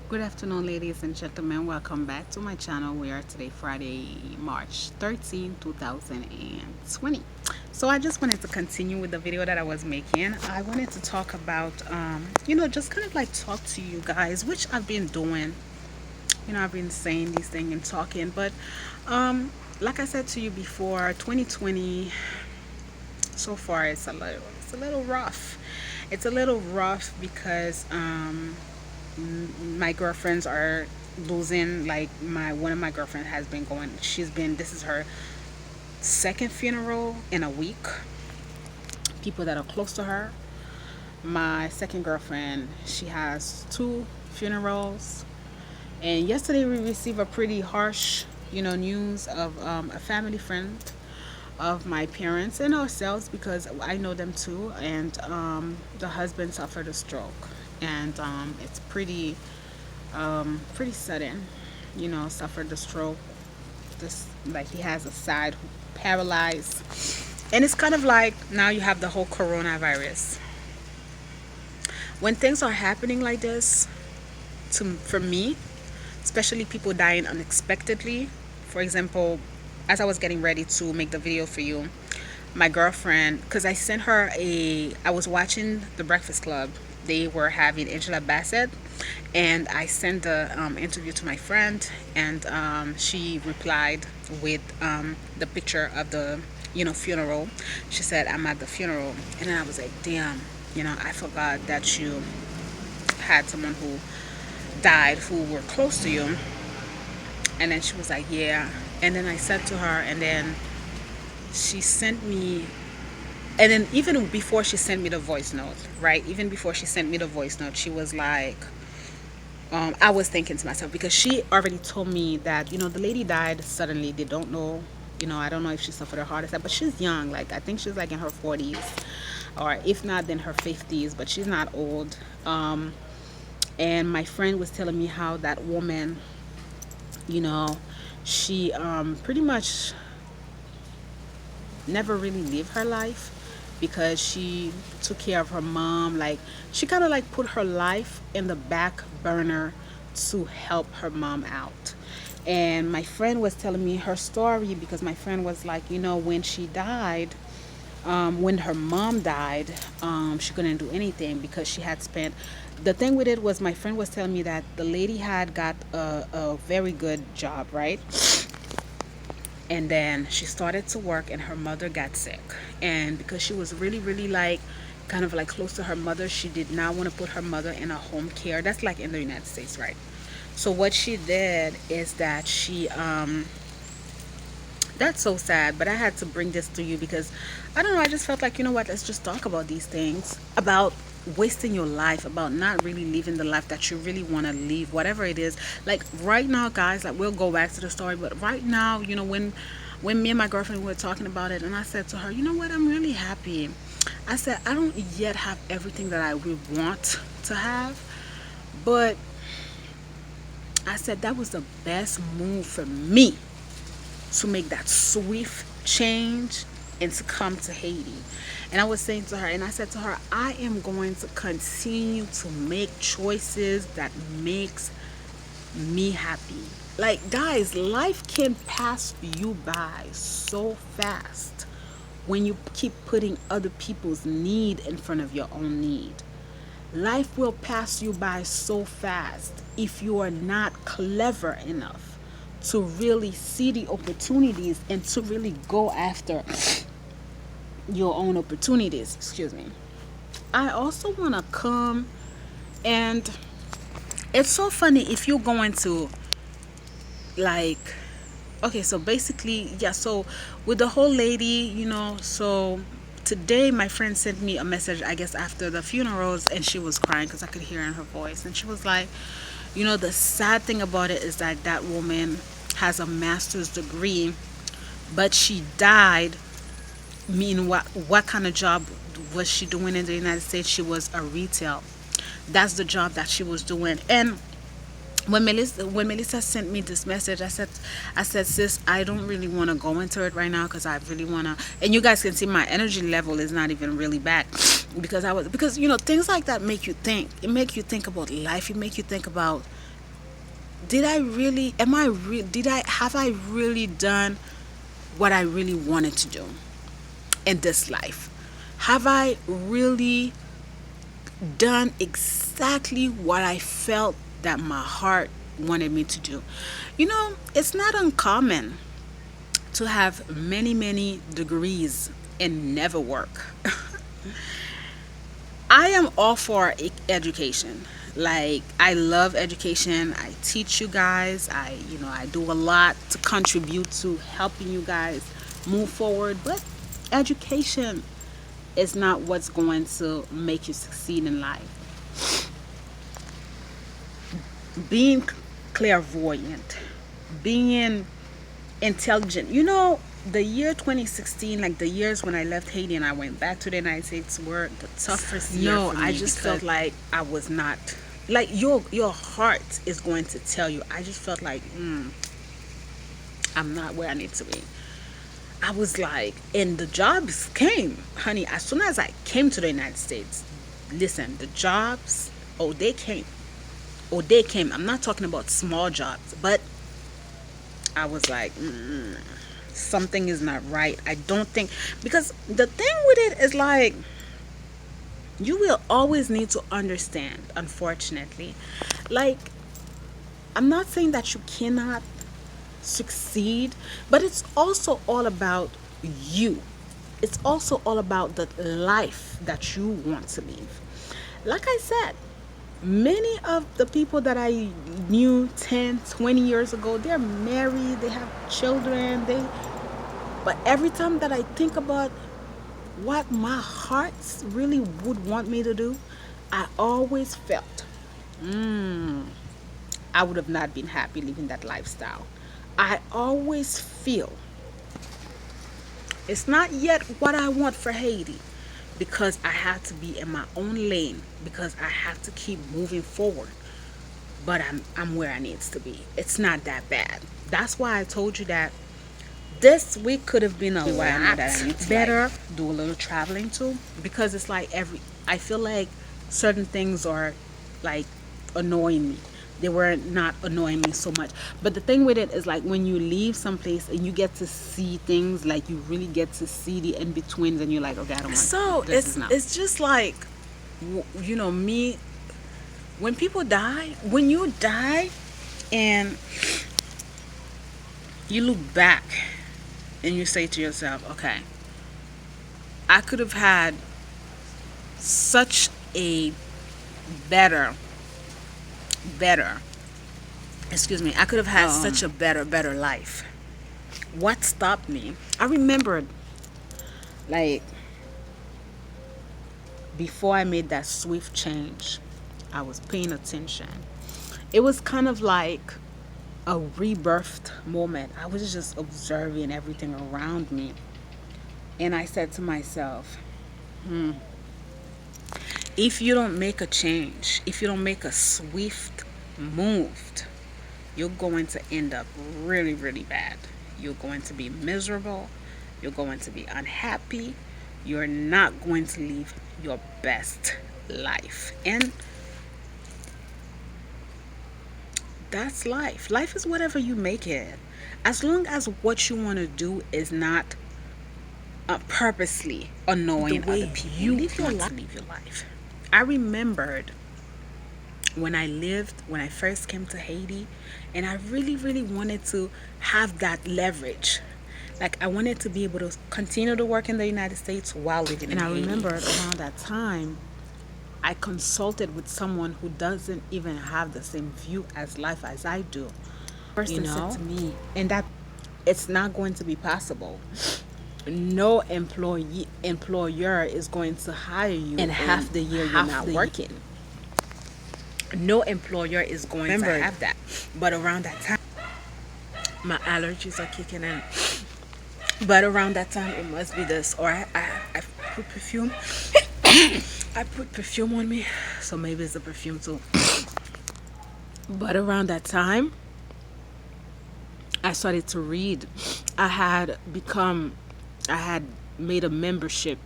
Good afternoon, ladies and gentlemen. Welcome back to my channel. We are today, Friday, March 13, 2020. So, I just wanted to continue with the video that I was making. I wanted to talk about, just kind of like talk to you guys, which I've been doing. I've been saying these things and talking, but like I said to you before, 2020 so far it's a little rough. It's a little rough because my girlfriends are losing, like, my one of my girlfriend has been going, this is her second funeral in a week. People that are close to her, my second girlfriend, she has two funerals. And yesterday we received a pretty harsh, news of a family friend of my parents and ourselves, because I know them too. And the husband suffered a stroke, and it's pretty sudden. Suffered the stroke. This, like, he has a side paralyzed, and it's kind of like now you have the whole coronavirus. When things are happening like this, for me, especially people dying unexpectedly. For example, as I was getting ready to make the video for you, my girlfriend, because I was watching The Breakfast Club. They were having Angela Bassett, and I sent the interview to my friend, and she replied with the picture of the funeral. She said, "I'm at the funeral," and then I was like, "Damn, I forgot that you had someone who died who were close to you." And then she was like, "Yeah." And then I said to her, and then she sent me, and then even before she sent me the voice note, right? Even before she sent me the voice note, she was like, I was thinking to myself, because she already told me that, the lady died suddenly. They don't know, I don't know if she suffered a heart attack, but she's young. Like, I think she's like in her 40s, or if not, then her 50s, but she's not old. And my friend was telling me how that woman, you know, she pretty much never really lived her life, because she took care of her mom. Like, she kind of like put her life in the back burner to help her mom out. And my friend was telling me her story, because my friend was like, when she died, when her mom died, she couldn't do anything, because she had spent. The thing with it was, my friend was telling me that the lady had got a very good job, right? And then she started to work, and her mother got sick. And because she was really, really, like, kind of like close to her mother, she did not want to put her mother in a home care. That's like in the United States, right? So what she did is that that's so sad, but I had to bring this to you because I don't know, I just felt like, what, let's just talk about these things, about wasting your life, about not really living the life that you really want to live, whatever it is. Like, right now, guys, like, we'll go back to the story, but right now, when me and my girlfriend were talking about it, and I said to her, "You know what, I'm really happy." I said, "I don't yet have everything that I would want to have, but," I said, "that was the best move for me, to make that swift change and to come to Haiti." And I was saying to her, and I said to her, "I am going to continue to make choices that makes me happy." Like, guys, life can pass you by so fast when you keep putting other people's need in front of your own need. Life will pass you by so fast if you are not clever enough to really see the opportunities and to really go after your own opportunities. Excuse me. I also want to come, and it's so funny if you're going to, like, okay, so basically, yeah, so with the whole lady, so today my friend sent me a message, I guess, after the funerals, and she was crying because I could hear in her voice, and she was like, the sad thing about it is that that woman has a master's degree, but she died. Mean, what kind of job was she doing in the United States? She was a retail. That's the job that she was doing. And when Melissa sent me this message, I said, "Sis, I don't really want to go into it right now, because I really want to." And you guys can see my energy level is not even really back, because things like that make you think. It make you think about life. It make you think about did I really, am I, did I, have I really done what I really wanted to do in this life? Have I really done exactly what I felt that my heart wanted me to do? You know, it's not uncommon to have many, many degrees and never work. I am all for education. Like, I love education. I teach you guys. I do a lot to contribute to helping you guys move forward. But education is not what's going to make you succeed in life. Being clairvoyant, being intelligent. You know, the year 2016, like the years when I left Haiti and I went back to the United States, were the toughest year No, for I me just because felt like I was not, like, your heart is going to tell you. I just felt like, I'm not where I need to be. I was like, and the jobs came, honey. As soon as I came to the United States, listen, the jobs, oh, they came. Oh, they came. I'm not talking about small jobs, but I was like, something is not right. I don't think, because the thing with it is like, you will always need to understand, unfortunately. Like, I'm not saying that you cannot succeed, but it's also all about you. It's also all about the life that you want to live. Like I said, many of the people that I knew 10, 20 years ago, they're married, they have children, but every time that I think about what my heart really would want me to do, I always felt I would have not been happy living that lifestyle. I always feel it's not yet what I want for Haiti, because I have to be in my own lane, because I have to keep moving forward. But I'm where I needs to be. It's not that bad. That's why I told you that this week could have been a why I know lot that I need to better. Do a little traveling too, because it's like I feel like certain things are like annoying me. They were not annoying me so much. But the thing with it is like when you leave someplace and you get to see things, like you really get to see the in betweens, and you're like, okay, I don't want so this. Is not. it's just like me, when people die, when you die and you look back and you say to yourself, okay, I could have had such a better better excuse me, I could have had such a better life. What stopped me? I remembered, like, before I made that swift change, I was paying attention. It was kind of like a rebirthed moment. I was just observing everything around me. And I said to myself, if you don't make a change, if you don't make a swift move, you're going to end up really, really bad. You're going to be miserable. You're going to be unhappy. You're not going to live your best life. And that's life. Life is whatever you make it. As long as what you want to do is not purposely annoying way other people, you live your want life. to live your life. I remembered when I first came to Haiti, and I really, really wanted to have that leverage. Like, I wanted to be able to continue to work in the United States while living in And I Haiti. remembered around that time, I consulted with someone who doesn't even have the same view as life as I do. person Said said to to me, me, and that it's not going to be possible. No employer is going to hire you in half the year you're not working. No employer is going Remember, to have that. But around that time, my allergies are kicking in. But around that time, it must be this, or I put perfume. I put perfume on me, so maybe it's the perfume too. But around that time, I started to read. I had made a membership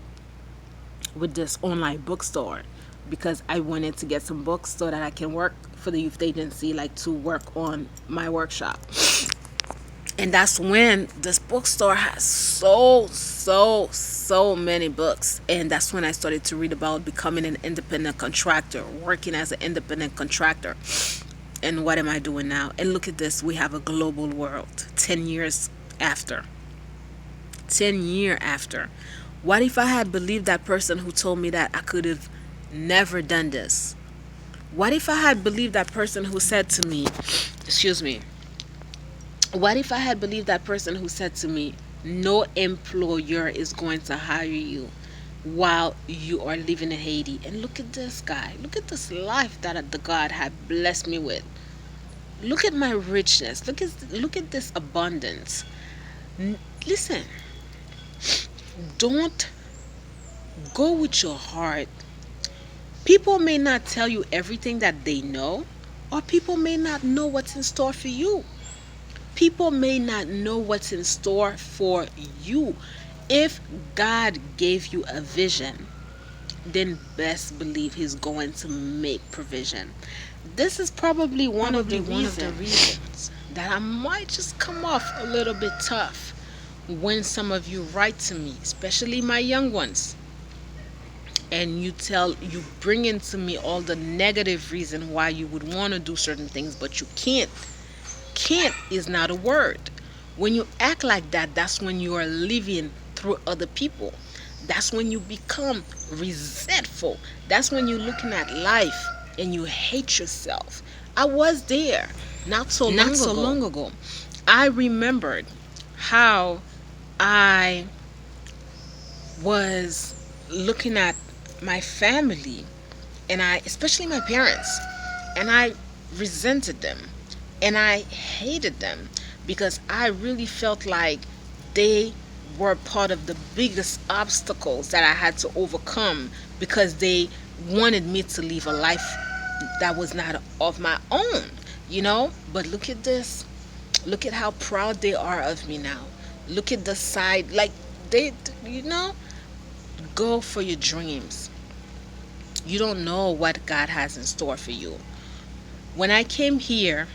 with this online bookstore because I wanted to get some books so that I can work for the youth agency, like to work on my workshop. And that's when this bookstore has so many books. And that's when I started to read about becoming an independent contractor, working as an independent contractor. And what am I doing now? And look at this, we have a global world 10 years after. 10 year after. What if I had believed that person who told me that I could have never done this? What if I had believed that person who said to me, excuse me, what if I had believed that person who said to me, no employer is going to hire you while you are living in Haiti? And look at this guy. Look at this life that the God had blessed me with. Look at my richness. Look at this abundance. Listen, don't go with your heart. People may not tell you everything that they know, or people may not know what's in store for you. People may not know what's in store for you. If God gave you a vision, then best believe He's going to make provision. This is probably one of the reasons that I might just come off a little bit tough when some of you write to me, especially my young ones, and you bring into me all the negative reason why you would want to do certain things, but you can't. Can't is not a word. When you act like that, that's when you are living through other people. That's when you become resentful. That's when you're looking at life and you hate yourself. I was there not so long ago. I remembered how I was looking at my family, and I, especially my parents, and I resented them and I hated them because I really felt like they were part of the biggest obstacles that I had to overcome because they wanted me to live a life that was not of my own, But look at this. Look at how proud they are of me now. Look at the side, like they, go for your dreams. You don't know what God has in store for you. When I came here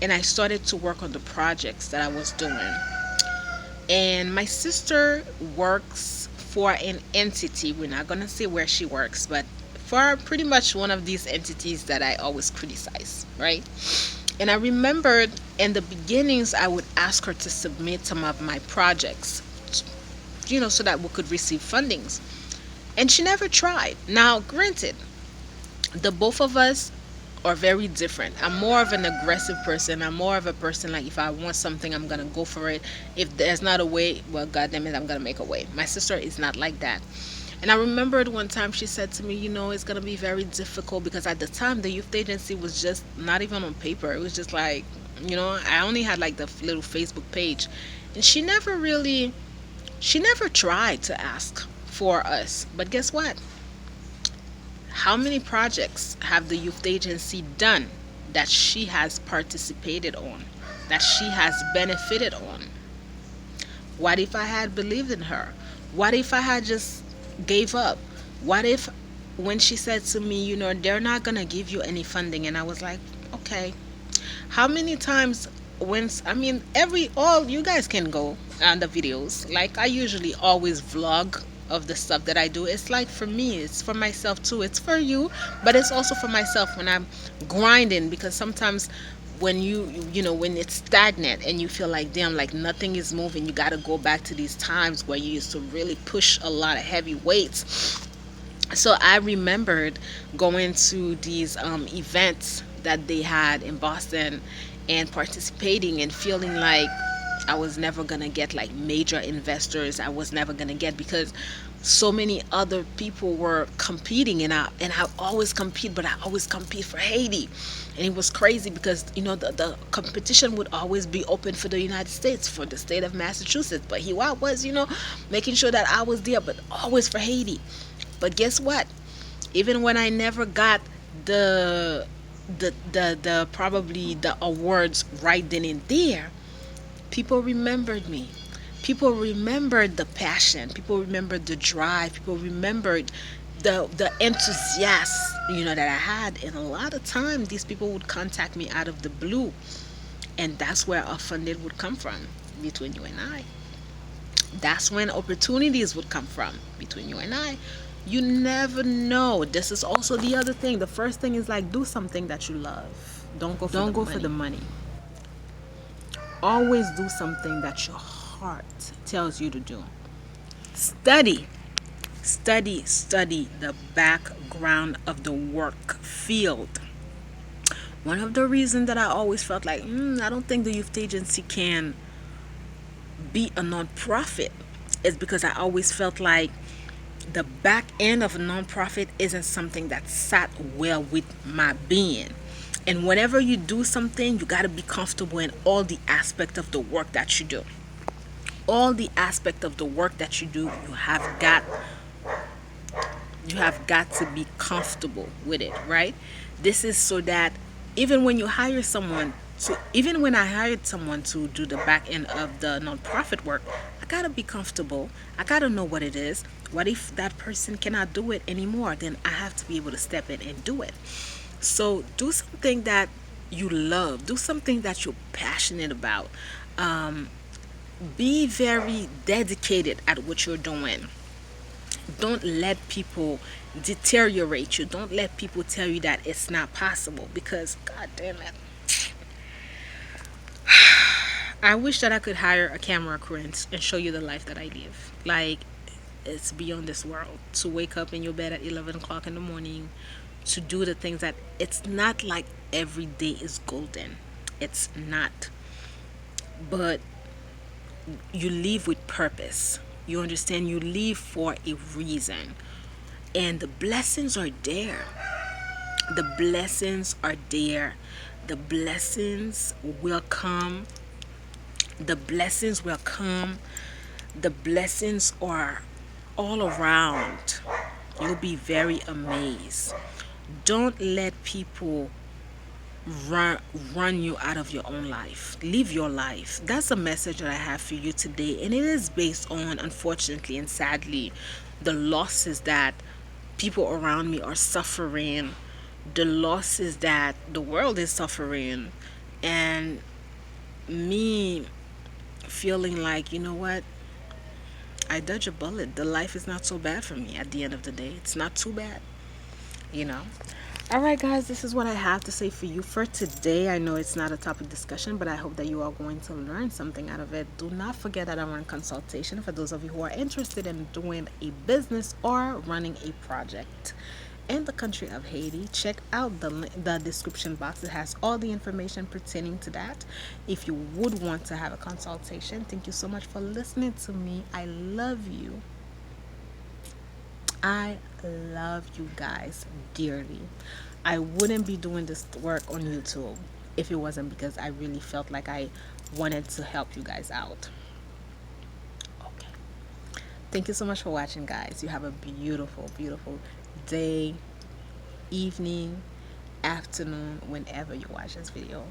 and I started to work on the projects that I was doing, and my sister works for an entity, we're not going to say where she works, but for pretty much one of these entities that I always criticize, right? And I remembered in the beginnings, I would ask her to submit some of my projects, so that we could receive fundings. And she never tried. Now, granted, the both of us are very different. I'm more of an aggressive person. I'm more of a person like if I want something, I'm gonna go for it. If there's not a way, well, goddamn it, I'm gonna make a way. My sister is not like that. And I remembered one time she said to me, it's gonna be very difficult because at the time the youth agency was just not even on paper. It was just like, I only had like the little Facebook page, and she never tried to ask for us. But guess what? How many projects have the youth agency done that she has participated on, that she has benefited on? What if I had believed in her? What if I had just gave up? What if when she said to me, they're not going to give you any funding, and I was like, okay. How many times all you guys can go on the videos. Like I usually always vlog of the stuff that I do. It's like for me, it's for myself too. It's for you, but it's also for myself when I'm grinding, because sometimes when when it's stagnant and you feel like damn, like nothing is moving, you got to go back to these times where you used to really push a lot of heavy weights. So I remembered going to these events that they had in Boston and participating and feeling like I was never going to get like major investors. I was never going to get, because so many other people were competing, and I always compete, but I always compete for Haiti. And it was crazy because the competition would always be open for the United States, for the state of Massachusetts, but here I was, making sure that I was there, but always for Haiti. But guess what? Even when I never got the probably the awards right then and there, people remembered me. People remembered the passion. People remembered the drive. People remembered the enthusiast, that I had. And a lot of time these people would contact me out of the blue, and that's where a funding would come from between you and I. That's when opportunities would come from between you and I. You never know. This is also the other thing. The first thing is like, do something that you love. Don't go for the Don't go for the money. money. Always do something that your heart tells you to do. Study. Study the background of the work field. One of the reasons that I always felt like, I don't think the youth agency can be a nonprofit is because I always felt like the back end of a nonprofit isn't something that sat well with my being. And whenever you do something, you got to be comfortable in all the aspect of the work that you do. All the aspect of the work that you do, you have got to be comfortable with it, right? This is so that even when you hire someone even when I hired someone to do the back end of the nonprofit work, I gotta be comfortable. I gotta know what it is. What if that person cannot do it anymore? Then I have to be able to step in and do it. So do something that you love. Do something that you're passionate about. Be very dedicated at what you're doing. Don't let people deteriorate you. Don't let people tell you that it's not possible, because god damn it, I wish that I could hire a camera crew and show you the life that I live. Like, it's beyond this world. To wake up in your bed at 11 o'clock in the morning, to do the things that, it's not like every day is golden. It's not. But you live with purpose. You understand? You live for a reason. And the blessings are there. The blessings are there. The blessings will come. The blessings will come. The blessings are all around. You'll be very amazed. Don't let people run run you out of your own life. Live your life. That's a message that I have for you today, and it is based on, unfortunately and sadly, the losses that people around me are suffering, the losses that the world is suffering, and me feeling like, you know what, I dodge a bullet. The life is not so bad for me at the end of the day. It's not too bad, you know. All right, guys, this is what I have to say for you for today. I know it's not a topic discussion, but I hope that you are going to learn something out of it. Do not forget that I run consultation for those of you who are interested in doing a business or running a project in the country of Haiti. Check out the description box. It has all the information pertaining to that. If you would want to have a consultation, thank you so much for listening to me. I love you. I love you guys dearly. I wouldn't be doing this work on YouTube if it wasn't because I really felt like I wanted to help you guys out. Okay. Thank you so much for watching, guys. You have a beautiful, beautiful day, evening, afternoon, whenever you watch this video.